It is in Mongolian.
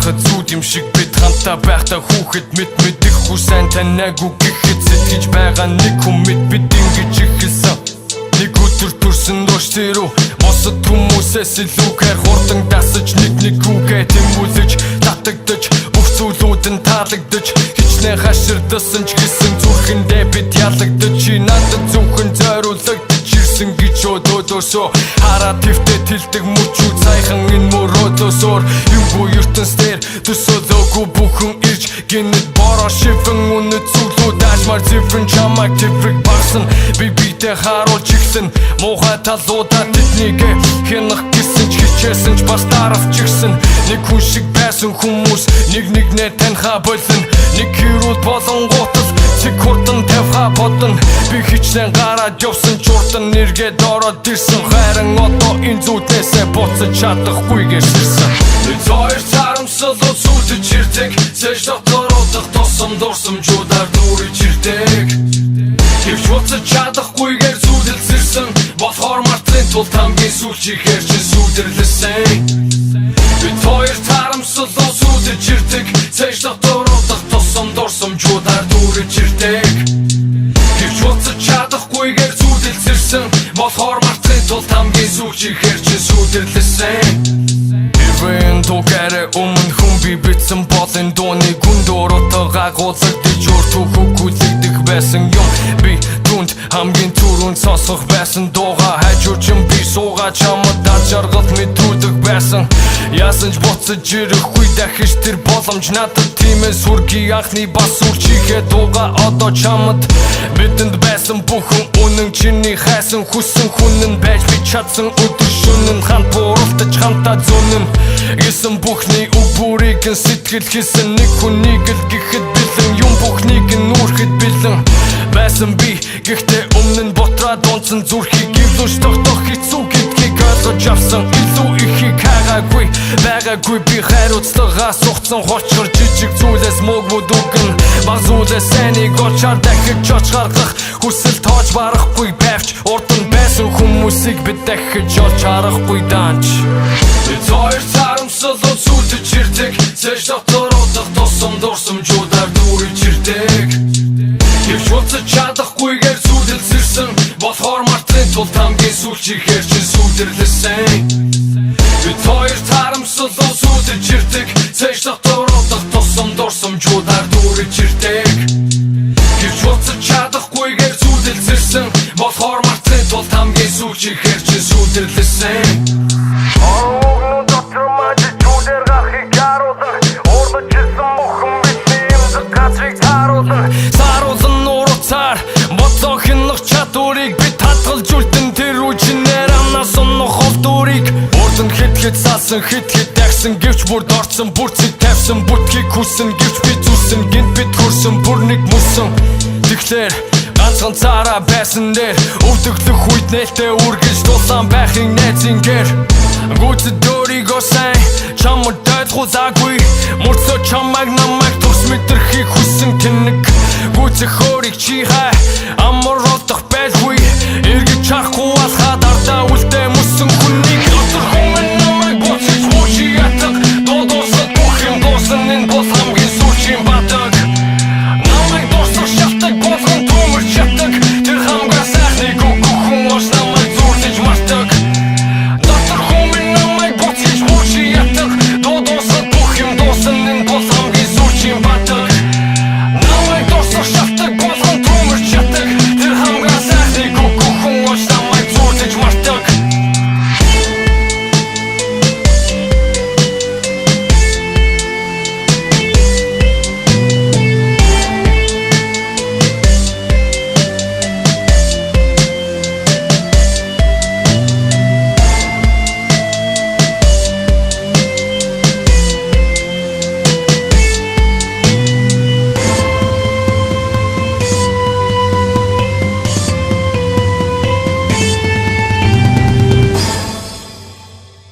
Байхад зүуд юм шиг бид хамтаа байхдаа хүүхэд мэд их хүсэн танаагүй гэхэд сэтгэж байгаа нэг хүн мэд бид ингэж ихэлсэн. Нэг өдөр төрсөн доош тэрүү босод хүмүүсээс илүүгээр хурдан дасаж нэг үгээ тэмүүлж татагдаж бүх зүйлүүд нь таалагдаж хичнээн хаширдсан ч гэсэн зүрхэндээ бид ялагдаж чи надад зөвхөн зориулагдаж ирсэн гэж өдөөсөө хараад твтэ тэлдэг мөчүү цайхан энэ мөрөөдөөсөөр юугүй ертөнцээр төсөөлөөгүй бүхэн ирж гинэт бороо шивэн үнэ зүйлүүд ажмаар зэврэн чамайг тэврэг барсан би бидээ харуулж ихсэн муухай талуудаа тэднийг хянах гэсэн ч хичээсэн ч бас даравч ирсэн нэг хүн шиг байсан хүмүүс нэгнээ таньхаа болон нэг хэрүүл болон гутал цэг хурдан тавьхаа бодно би хичнээн гараад явсан ч урдан нэргээд ороод ирсэн хайран одоо энэ зүуднээсээ буцаж чадахгүйгээр ширсэн хоёр тарамсал үзүүлж ирдэг цэж дотородох тосом дурсамжуудаар дүүрэж ирдэг гэвч буцаж чадахгүйгээр зүудэлсэрсэн болохоор мартын тулд хамгийн сүүлчихээр чи сүдэрлэсэн бид хоёр тарамсал үзүүлж ирдэг цэж дотородох тосом дурсамжуудаар дүүрэж ирдэг гэвч буцаж чадахгүйгээр зүудэлсэрсэн болохоор мартын тулд хамгийн сүүлчихээр чи сүдэрлэсэн Ивэн тугаарэ өмнө хүн би битсэн болын дууны гүндөрөтөг агуулгадж өртөө хөгүүлэгдэх байсан юм би түнд хамгийн түрүүнд сонсох байсан дууга хажуучин би суугаа чамд даржаргалт мэдрүүлдэг байсан яасан ч буцаж ирэхгүй дахиж тэр боломж надад тиймээс хүргийн анхны бас үрчигээ дууга одоо чамд бидэнд байсан бүхэн үнэн чиний хайсан хүссэн хүн нь байж би чадсан өдөр шөнө хамт бууралтаж хамтаа зүүнэн гэсэн бүхний үг бүрийг сэтгэл хийсэн нэг хүнийг л гэхэд бэлэн юм бүхнийг нь нүрхэд бэлэн байсан би гэхдээ өмнө нь ботраад унтсан зүрхийг гівлүүш тогтох хэцүү гэдгийг ойлгож авсан илүү ихийг байгаагүй би хайрцлагаа сухсан хочгор жижиг зүйлээс мөгмөд үгэн баг зүйлээс сэнийг олчаар дахиж очихаргах хүсэл тоож барахгүй байвч урд нь байсан хүмүүсийг бид дахиж олж харахгүй данч бид хоёр тарамсал үзүүлж ирдэг цэж дотородох тосом дурсамжуудаар дүүрэж ирдэг гэвч буцаж чадахгүйгээр зүудэлсэрсэн болохоор мартын тулд хамгийн сүүлчихээр чи сүдэрлэсэн бид хоёр тарамсал үзүүлж ирдэг цэж дотородох тосом дурсамжуудаар дүүрэж ирдэг гэвч буцаж чадахгүйгээр зүудэлсэрсэн болохоор мартын тулд хамгийн сүүлчихээр чи сүдэрлэсэн Сааруулан нууруцаар боцоо хянах чадварыг бид хадгалж үлдэн тэр үжинээр амнаас унах холдуурыг урд нь хэд салсан хэд дагсан гэвч бүрд орцсон бүрцийг тавьсан бүтхийг хүссэн гэвч би зүсэн гинт бид хөрсөн бүр нэг мөсөн тэгэхээр ганцхан цаараа байсан дээр өвдөглөх үед нээлттэй үргэлж дулаан байхын найзын гэр гүйцэд өөрийгөө сайн чамд ойлгуулаагүй мөрцөө чамайг намайг тус мэдрэхийг хүссэн тэнэг гүйцэх өөрийг чи хай амар олдох байлгүй эргэж чарахгүй